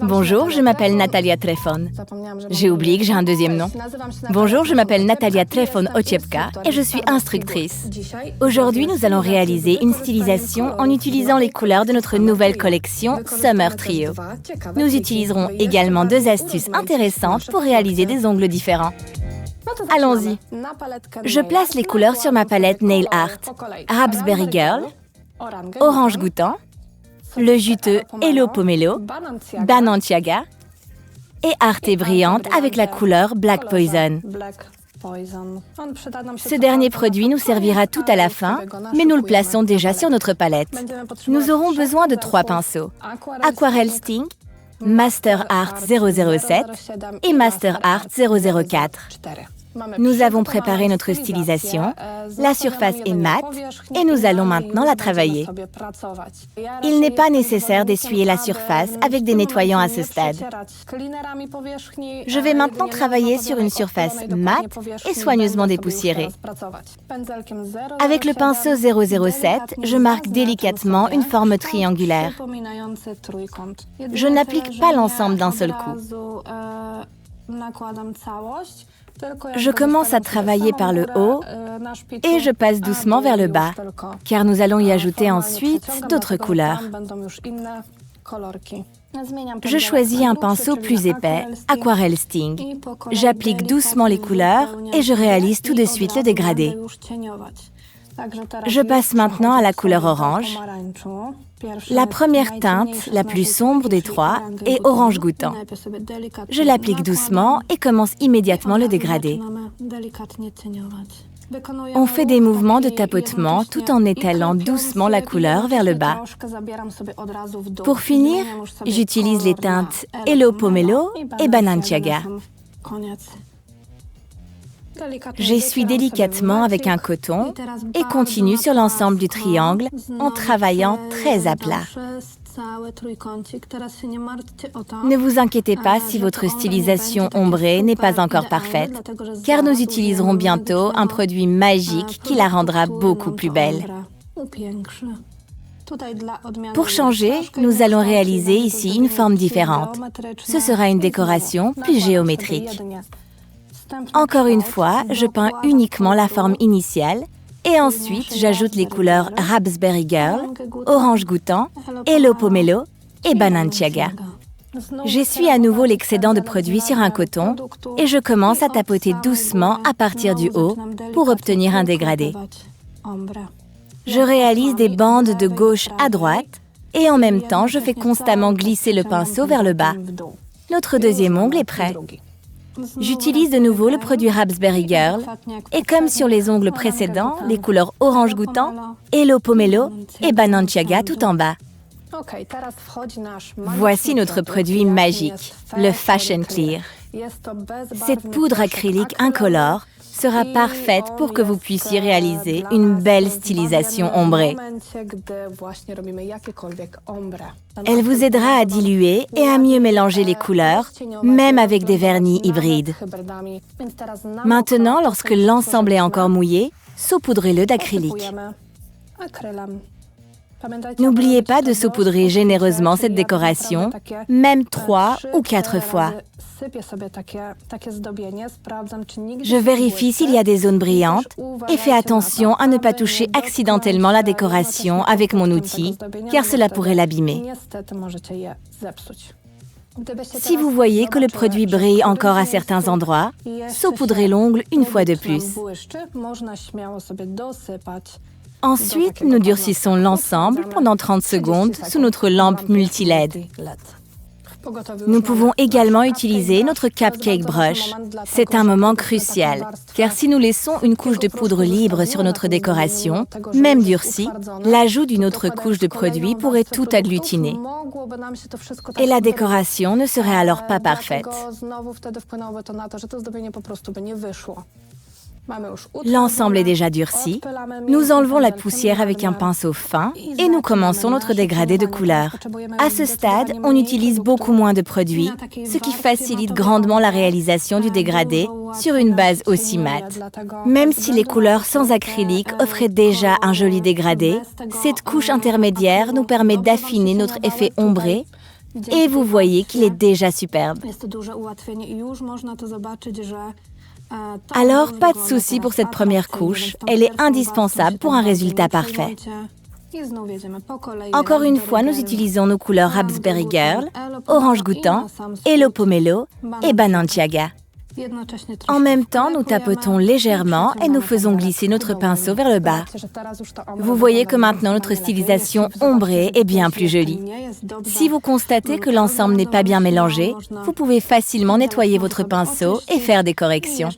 Bonjour, je m'appelle Natalia Trefon. J'ai oublié que j'ai un deuxième nom. Bonjour, je m'appelle Natalia Trefon Ociepka et je suis instructrice. Aujourd'hui, nous allons réaliser une stylisation en utilisant les couleurs de notre nouvelle collection Summer Trio. Nous utiliserons également deux astuces intéressantes pour réaliser des ongles différents. Allons-y. Je place les couleurs sur ma palette Nail Art, Raspberry Girl, Orange Goûtant, le juteux Hello Pomelo, Balenciaga et Arte Brillante avec la couleur Black Poison. Ce dernier produit nous servira tout à la fin, mais nous le plaçons déjà sur notre palette. Nous aurons besoin de 3 pinceaux, Aquarelle Sting, Master Art 007 et Master Art 004. Nous avons préparé notre stylisation, la surface est mate et nous allons maintenant la travailler. Il n'est pas nécessaire d'essuyer la surface avec des nettoyants à ce stade. Je vais maintenant travailler sur une surface mate et soigneusement dépoussiérée. Avec le pinceau 007, je marque délicatement une forme triangulaire. Je n'applique pas l'ensemble d'un seul coup. Je commence à travailler par le haut et je passe doucement vers le bas, car nous allons y ajouter ensuite d'autres couleurs. Je choisis un pinceau plus épais, Aquarelle Sting. J'applique doucement les couleurs et je réalise tout de suite le dégradé. Je passe maintenant à la couleur orange. La première teinte, la plus sombre des trois, est orange goûtant. Je l'applique doucement et commence immédiatement le dégradé. On fait des mouvements de tapotement tout en étalant doucement la couleur vers le bas. Pour finir, j'utilise les teintes Hello Pomelo et Balenciaga. J'essuie délicatement avec un coton et continue sur l'ensemble du triangle en travaillant très à plat. Ne vous inquiétez pas si votre stylisation ombrée n'est pas encore parfaite, car nous utiliserons bientôt un produit magique qui la rendra beaucoup plus belle. Pour changer, nous allons réaliser ici une forme différente. Ce sera une décoration plus géométrique. Encore une fois, je peins uniquement la forme initiale et ensuite j'ajoute les couleurs Raspberry Girl, Orange Goûtant, Hello Pomelo et Balenciaga. J'essuie à nouveau l'excédent de produit sur un coton et je commence à tapoter doucement à partir du haut pour obtenir un dégradé. Je réalise des bandes de gauche à droite et en même temps je fais constamment glisser le pinceau vers le bas. Notre deuxième ongle est prêt. J'utilise de nouveau le produit Raspberry Girl et comme sur les ongles précédents, les couleurs Orange Goûtant, Hello Pomelo et Balenciaga tout en bas. Voici notre produit magique, le Fashion Clear. Cette poudre acrylique incolore sera parfaite pour que vous puissiez réaliser une belle stylisation ombrée. Elle vous aidera à diluer et à mieux mélanger les couleurs, même avec des vernis hybrides. Maintenant, lorsque l'ensemble est encore mouillé, saupoudrez-le d'acrylique. N'oubliez pas de saupoudrer généreusement cette décoration, même 3 ou 4 fois. Je vérifie s'il y a des zones brillantes et fais attention à ne pas toucher accidentellement la décoration avec mon outil, car cela pourrait l'abîmer. Si vous voyez que le produit brille encore à certains endroits, saupoudrez l'ongle une fois de plus. Ensuite, nous durcissons l'ensemble pendant 30 secondes sous notre lampe multi-LED. Nous pouvons également utiliser notre Cupcake Brush. C'est un moment crucial, car si nous laissons une couche de poudre libre sur notre décoration, même durcie, l'ajout d'une autre couche de produit pourrait tout agglutiner. Et la décoration ne serait alors pas parfaite. L'ensemble est déjà durci. Nous enlevons la poussière avec un pinceau fin et nous commençons notre dégradé de couleurs. À ce stade, on utilise beaucoup moins de produits, ce qui facilite grandement la réalisation du dégradé sur une base aussi mate. Même si les couleurs sans acrylique offraient déjà un joli dégradé, cette couche intermédiaire nous permet d'affiner notre effet ombré Et vous voyez qu'il est déjà superbe. Alors, pas de souci pour cette première couche, elle est indispensable pour un résultat parfait. Encore une fois, nous utilisons nos couleurs Raspberry Girl, Orange Goûtant, Hello Pomelo et Balenciaga. En même temps, nous tapotons légèrement et nous faisons glisser notre pinceau vers le bas. Vous voyez que maintenant notre stylisation ombrée est bien plus jolie. Si vous constatez que l'ensemble n'est pas bien mélangé, vous pouvez facilement nettoyer votre pinceau et faire des corrections.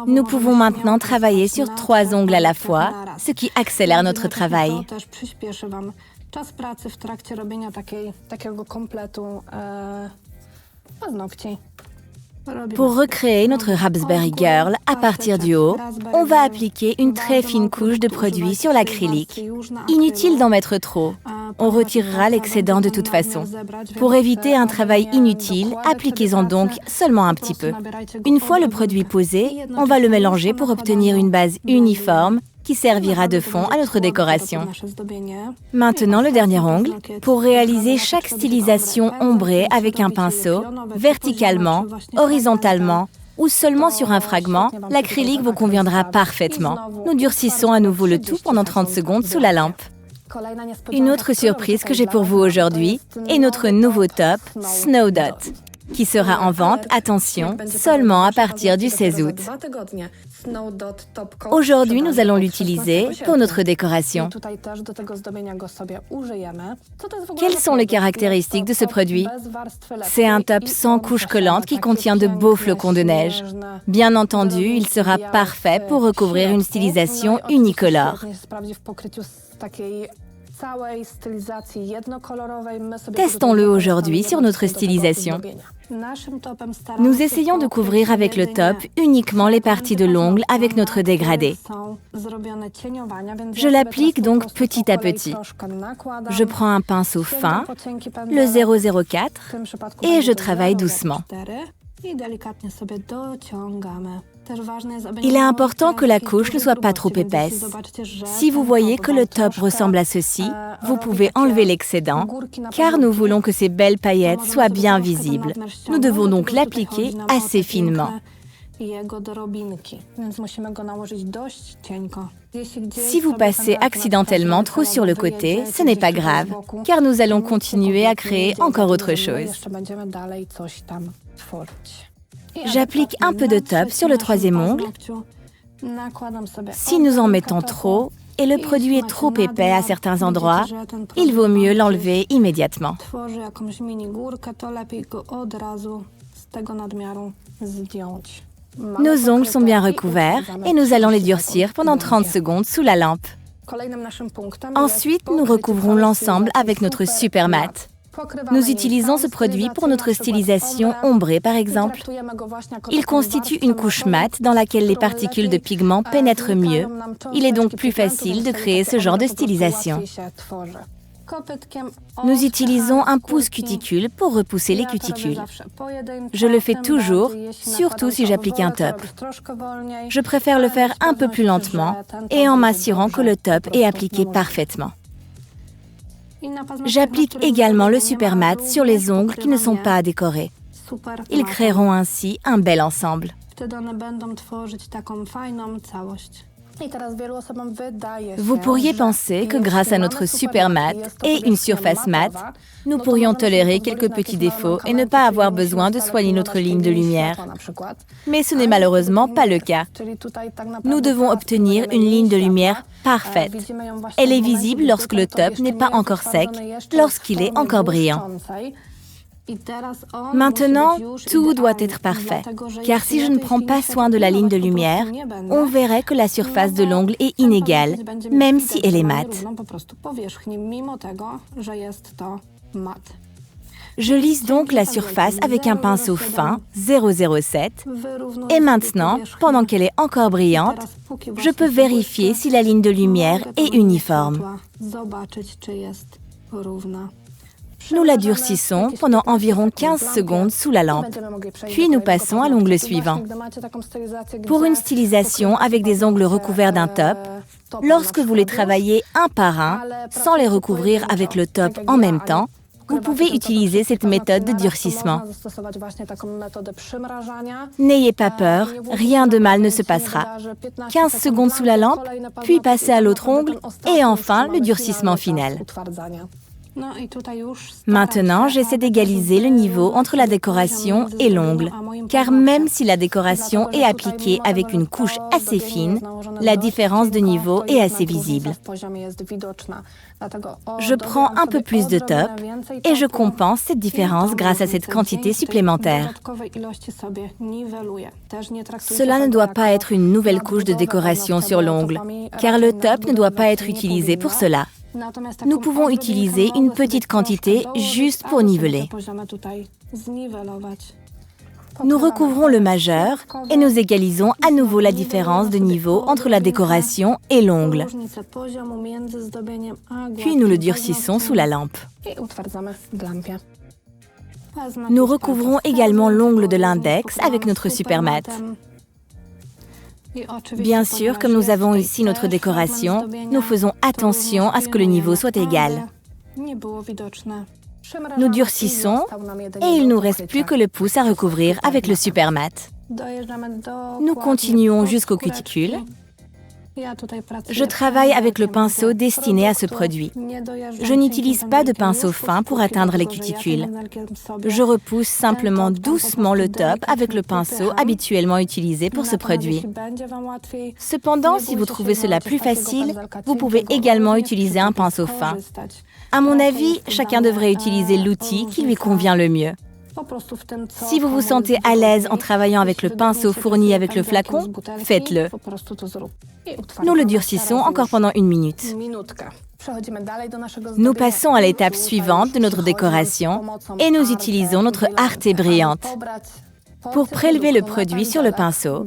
Nous pouvons maintenant travailler sur 3 ongles à la fois, ce qui accélère notre travail. Pour recréer notre Raspberry Girl à partir du haut, on va appliquer une très fine couche de produit sur l'acrylique. Inutile d'en mettre trop. On retirera l'excédent de toute façon. Pour éviter un travail inutile, appliquez-en donc seulement un petit peu. Une fois le produit posé, on va le mélanger pour obtenir une base uniforme qui servira de fond à notre décoration. Maintenant, le dernier ongle. Pour réaliser chaque stylisation ombrée avec un pinceau, verticalement, horizontalement ou seulement sur un fragment, l'acrylique vous conviendra parfaitement. Nous durcissons à nouveau le tout pendant 30 secondes sous la lampe. Une autre surprise que j'ai pour vous aujourd'hui est notre nouveau top Snow Dot, qui sera en vente, attention, seulement à partir du 16 août. Aujourd'hui, nous allons l'utiliser pour notre décoration. Quelles sont les caractéristiques de ce produit? C'est un top sans couche collante qui contient de beaux flocons de neige. Bien entendu, il sera parfait pour recouvrir une stylisation unicolore. Testons-le aujourd'hui sur notre stylisation. Nous essayons de couvrir avec le top uniquement les parties de l'ongle avec notre dégradé. Je l'applique donc petit à petit. Je prends un pinceau fin, le 004, et je travaille doucement. Il est important que la couche ne soit pas trop épaisse. Si vous voyez que le top ressemble à ceci, vous pouvez enlever l'excédent, car nous voulons que ces belles paillettes soient bien visibles. Nous devons donc l'appliquer assez finement. Si vous passez accidentellement trop sur le côté, ce n'est pas grave, car nous allons continuer à créer encore autre chose. J'applique un peu de top sur le 3e ongle. Si nous en mettons trop et le produit est trop épais à certains endroits, il vaut mieux l'enlever immédiatement. Nos ongles sont bien recouverts et nous allons les durcir pendant 30 secondes sous la lampe. Ensuite, nous recouvrons l'ensemble avec notre super mat. Nous utilisons ce produit pour notre stylisation ombrée, par exemple. Il constitue une couche mate dans laquelle les particules de pigment pénètrent mieux. Il est donc plus facile de créer ce genre de stylisation. Nous utilisons un pouce cuticule pour repousser les cuticules. Je le fais toujours, surtout si j'applique un top. Je préfère le faire un peu plus lentement et en m'assurant que le top est appliqué parfaitement. J'applique également le super mat sur les ongles qui ne sont pas décorés. Ils créeront ainsi un bel ensemble. Vous pourriez penser que grâce à notre super mat et une surface mate, nous pourrions tolérer quelques petits défauts et ne pas avoir besoin de soigner notre ligne de lumière. Mais ce n'est malheureusement pas le cas. Nous devons obtenir une ligne de lumière parfaite. Elle est visible lorsque le top n'est pas encore sec, lorsqu'il est encore brillant. Maintenant, tout doit être parfait, car si je ne prends pas soin de la ligne de lumière, on verrait que la surface de l'ongle est inégale, même si elle est mate. Je lisse donc la surface avec un pinceau fin 007 et maintenant, pendant qu'elle est encore brillante, je peux vérifier si la ligne de lumière est uniforme. Nous la durcissons pendant environ 15 secondes sous la lampe. Puis nous passons à l'ongle suivant. Pour une stylisation avec des ongles recouverts d'un top, lorsque vous les travaillez un par un, sans les recouvrir avec le top en même temps, vous pouvez utiliser cette méthode de durcissement. N'ayez pas peur, rien de mal ne se passera. 15 secondes sous la lampe, puis passez à l'autre ongle et enfin le durcissement final. Maintenant, j'essaie d'égaliser le niveau entre la décoration et l'ongle, car même si la décoration est appliquée avec une couche assez fine, la différence de niveau est assez visible. Je prends un peu plus de top et je compense cette différence grâce à cette quantité supplémentaire. Cela ne doit pas être une nouvelle couche de décoration sur l'ongle, car le top ne doit pas être utilisé pour cela. Nous pouvons utiliser une petite quantité juste pour niveler. Nous recouvrons le majeur et nous égalisons à nouveau la différence de niveau entre la décoration et l'ongle. Puis nous le durcissons sous la lampe. Nous recouvrons également l'ongle de l'index avec notre supermat. Bien sûr, comme nous avons ici notre décoration, nous faisons attention à ce que le niveau soit égal. Nous durcissons et il ne nous reste plus que le pouce à recouvrir avec le supermat. Nous continuons jusqu'aux cuticules. Je travaille avec le pinceau destiné à ce produit. Je n'utilise pas de pinceau fin pour atteindre les cuticules. Je repousse simplement doucement le top avec le pinceau habituellement utilisé pour ce produit. Cependant, si vous trouvez cela plus facile, vous pouvez également utiliser un pinceau fin. À mon avis, chacun devrait utiliser l'outil qui lui convient le mieux. Si vous vous sentez à l'aise en travaillant avec le pinceau fourni avec le flacon, faites-le. Nous le durcissons encore pendant 1 minute. Nous passons à l'étape suivante de notre décoration et nous utilisons notre Arte brillante. Pour prélever le produit sur le pinceau,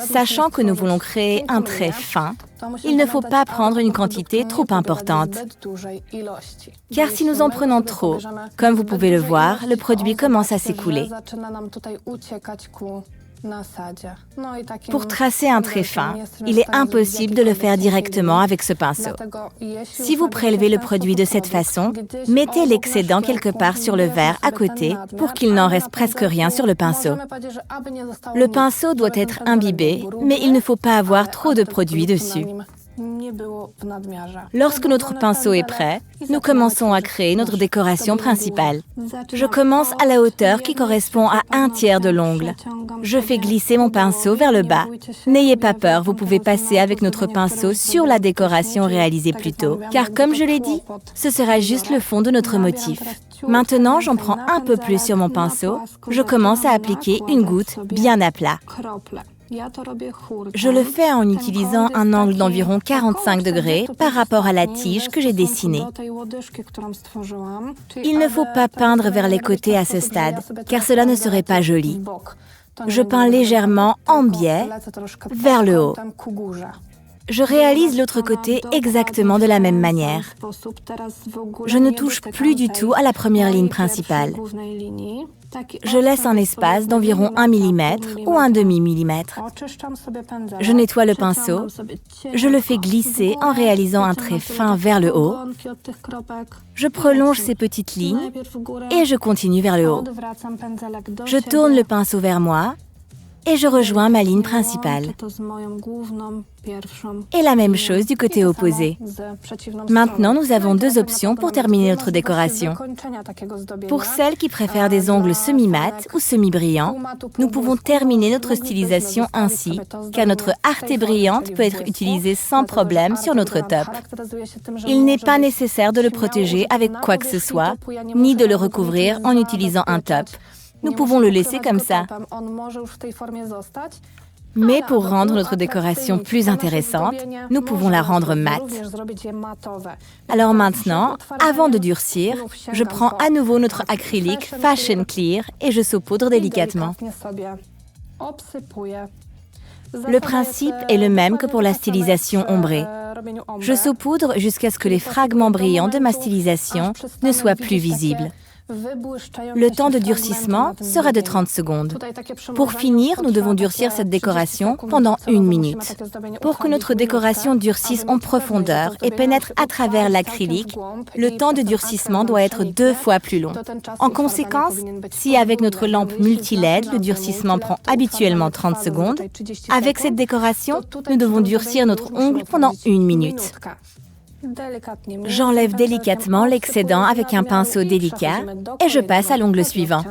sachant que nous voulons créer un trait fin, il ne faut pas prendre une quantité trop importante. Car si nous en prenons trop, comme vous pouvez le voir, le produit commence à s'écouler. Pour tracer un trait fin, il est impossible de le faire directement avec ce pinceau. Si vous prélevez le produit de cette façon, mettez l'excédent quelque part sur le verre à côté pour qu'il n'en reste presque rien sur le pinceau. Le pinceau doit être imbibé, mais il ne faut pas avoir trop de produit dessus. Lorsque notre pinceau est prêt, nous commençons à créer notre décoration principale. Je commence à la hauteur qui correspond à 1/3 de l'ongle. Je fais glisser mon pinceau vers le bas. N'ayez pas peur, vous pouvez passer avec notre pinceau sur la décoration réalisée plus tôt, car comme je l'ai dit, ce sera juste le fond de notre motif. Maintenant, j'en prends un peu plus sur mon pinceau. Je commence à appliquer une goutte bien à plat. Je le fais en utilisant un angle d'environ 45 degrés par rapport à la tige que j'ai dessinée. Il ne faut pas peindre vers les côtés à ce stade, car cela ne serait pas joli. Je peins légèrement en biais vers le haut. Je réalise l'autre côté exactement de la même manière. Je ne touche plus du tout à la première ligne principale. Je laisse un espace d'environ 1 mm ou 1/2 mm. Je nettoie le pinceau. Je le fais glisser en réalisant un trait fin vers le haut. Je prolonge ces petites lignes et je continue vers le haut. Je tourne le pinceau vers moi et je rejoins ma ligne principale. Et la même chose du côté opposé. Maintenant, nous avons 2 options pour terminer notre décoration. Pour celles qui préfèrent des ongles semi-mat ou semi-brillants, nous pouvons terminer notre stylisation ainsi, car notre Arte brillante peut être utilisée sans problème sur notre top. Il n'est pas nécessaire de le protéger avec quoi que ce soit, ni de le recouvrir en utilisant un top. Nous pouvons le laisser comme ça. Mais pour rendre notre décoration plus intéressante, nous pouvons la rendre mate. Alors maintenant, avant de durcir, je prends à nouveau notre acrylique Fashion Clear et je saupoudre délicatement. Le principe est le même que pour la stylisation ombrée. Je saupoudre jusqu'à ce que les fragments brillants de ma stylisation ne soient plus visibles. Le temps de durcissement sera de 30 secondes. Pour finir, nous devons durcir cette décoration pendant 1 minute. Pour que notre décoration durcisse en profondeur et pénètre à travers l'acrylique, le temps de durcissement doit être 2 fois plus long. En conséquence, si avec notre lampe multi-LED, le durcissement prend habituellement 30 secondes, avec cette décoration, nous devons durcir notre ongle pendant 1 minute. J'enlève délicatement l'excédent avec un pinceau délicat et je passe à l'ongle suivant.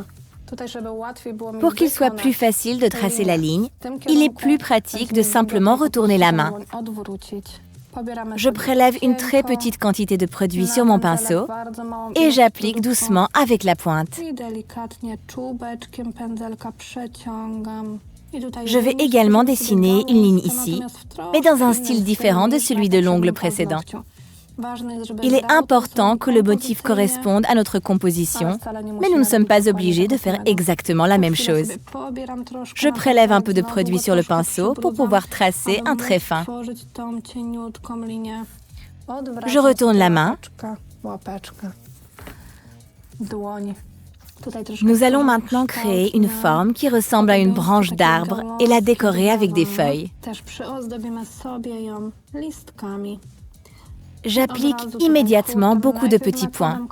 Pour qu'il soit plus facile de tracer la ligne, il est plus pratique de simplement retourner la main. Je prélève une très petite quantité de produit sur mon pinceau et j'applique doucement avec la pointe. Je vais également dessiner une ligne ici, mais dans un style différent de celui de l'ongle précédent. Il est important que le motif corresponde à notre composition, mais nous ne sommes pas obligés de faire exactement la même chose. Je prélève un peu de produit sur le pinceau pour pouvoir tracer un trait fin. Je retourne la main. Nous allons maintenant créer une forme qui ressemble à une branche d'arbre et la décorer avec des feuilles. J'applique immédiatement beaucoup de petits points.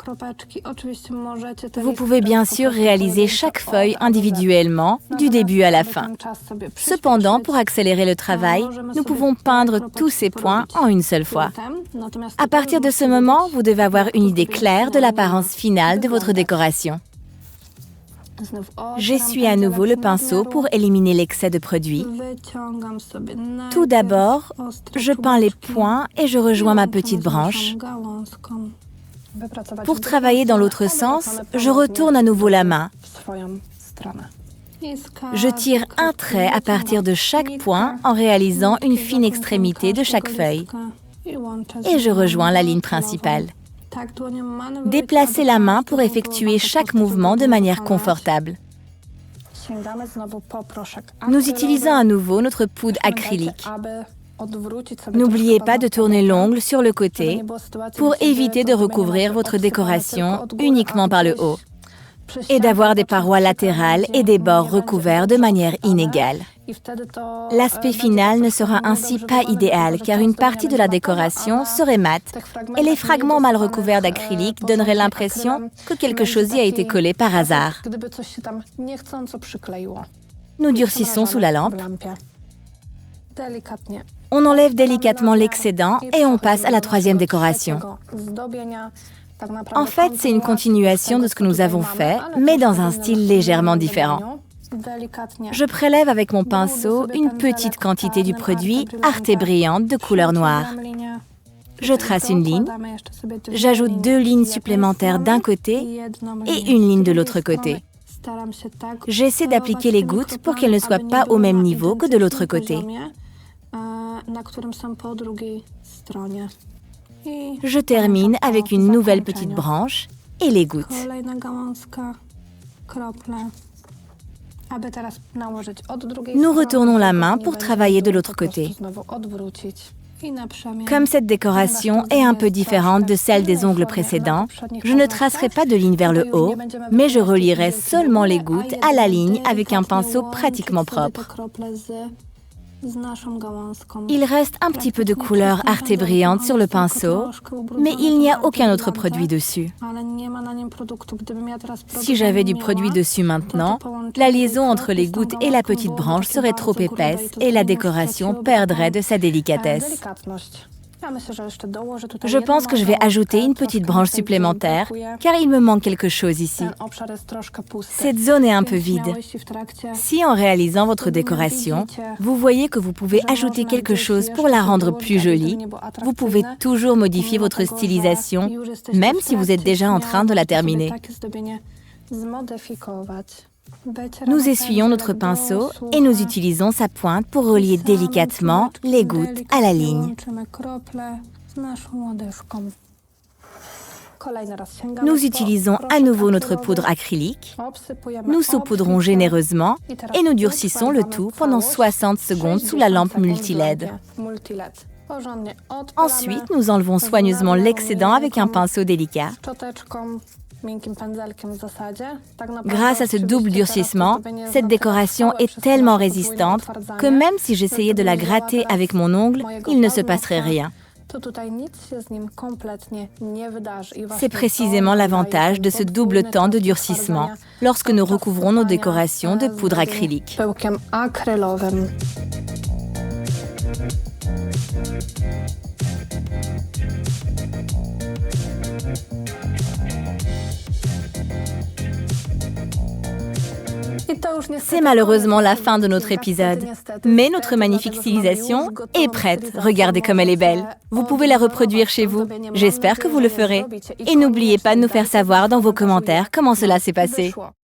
Vous pouvez bien sûr réaliser chaque feuille individuellement, du début à la fin. Cependant, pour accélérer le travail, nous pouvons peindre tous ces points en une seule fois. À partir de ce moment, vous devez avoir une idée claire de l'apparence finale de votre décoration. J'essuie à nouveau le pinceau pour éliminer l'excès de produit. Tout d'abord, je peins les points et je rejoins ma petite branche. Pour travailler dans l'autre sens, je retourne à nouveau la main. Je tire un trait à partir de chaque point en réalisant une fine extrémité de chaque feuille. Et je rejoins la ligne principale. Déplacez la main pour effectuer chaque mouvement de manière confortable. Nous utilisons à nouveau notre poudre acrylique. N'oubliez pas de tourner l'ongle sur le côté pour éviter de recouvrir votre décoration uniquement par le haut et d'avoir des parois latérales et des bords recouverts de manière inégale. L'aspect final ne sera ainsi pas idéal car une partie de la décoration serait mate et les fragments mal recouverts d'acrylique donneraient l'impression que quelque chose y a été collé par hasard. Nous durcissons sous la lampe. On enlève délicatement l'excédent et on passe à la troisième décoration. En fait, c'est une continuation de ce que nous avons fait, mais dans un style légèrement différent. Je prélève avec mon pinceau une petite quantité du produit Arte brillante de couleur noire. Je trace une ligne, j'ajoute 2 lignes supplémentaires d'un côté et une ligne de l'autre côté. J'essaie d'appliquer les gouttes pour qu'elles ne soient pas au même niveau que de l'autre côté. Je termine avec une nouvelle petite branche et les gouttes. Nous retournons la main pour travailler de l'autre côté. Comme cette décoration est un peu différente de celle des ongles précédents, je ne tracerai pas de ligne vers le haut, mais je relierai seulement les gouttes à la ligne avec un pinceau pratiquement propre. Il reste un petit peu de couleur Arte brillante sur le pinceau, mais il n'y a aucun autre produit dessus. Si j'avais du produit dessus maintenant, la liaison entre les gouttes et la petite branche serait trop épaisse et la décoration perdrait de sa délicatesse. Je pense que je vais ajouter une petite branche supplémentaire, car il me manque quelque chose ici. Cette zone est un peu vide. Si en réalisant votre décoration, vous voyez que vous pouvez ajouter quelque chose pour la rendre plus jolie, vous pouvez toujours modifier votre stylisation, même si vous êtes déjà en train de la terminer. Nous essuyons notre pinceau et nous utilisons sa pointe pour relier délicatement les gouttes à la ligne. Nous utilisons à nouveau notre poudre acrylique. Nous saupoudrons généreusement et nous durcissons le tout pendant 60 secondes sous la lampe multi-LED. Ensuite, nous enlevons soigneusement l'excédent avec un pinceau délicat. Grâce à ce double durcissement, cette décoration est tellement résistante que même si j'essayais de la gratter avec mon ongle, il ne se passerait rien. C'est précisément l'avantage de ce double temps de durcissement lorsque nous recouvrons nos décorations de poudre acrylique. C'est malheureusement la fin de notre épisode. Mais notre magnifique stylisation est prête. Regardez comme elle est belle. Vous pouvez la reproduire chez vous. J'espère que vous le ferez. Et n'oubliez pas de nous faire savoir dans vos commentaires comment cela s'est passé.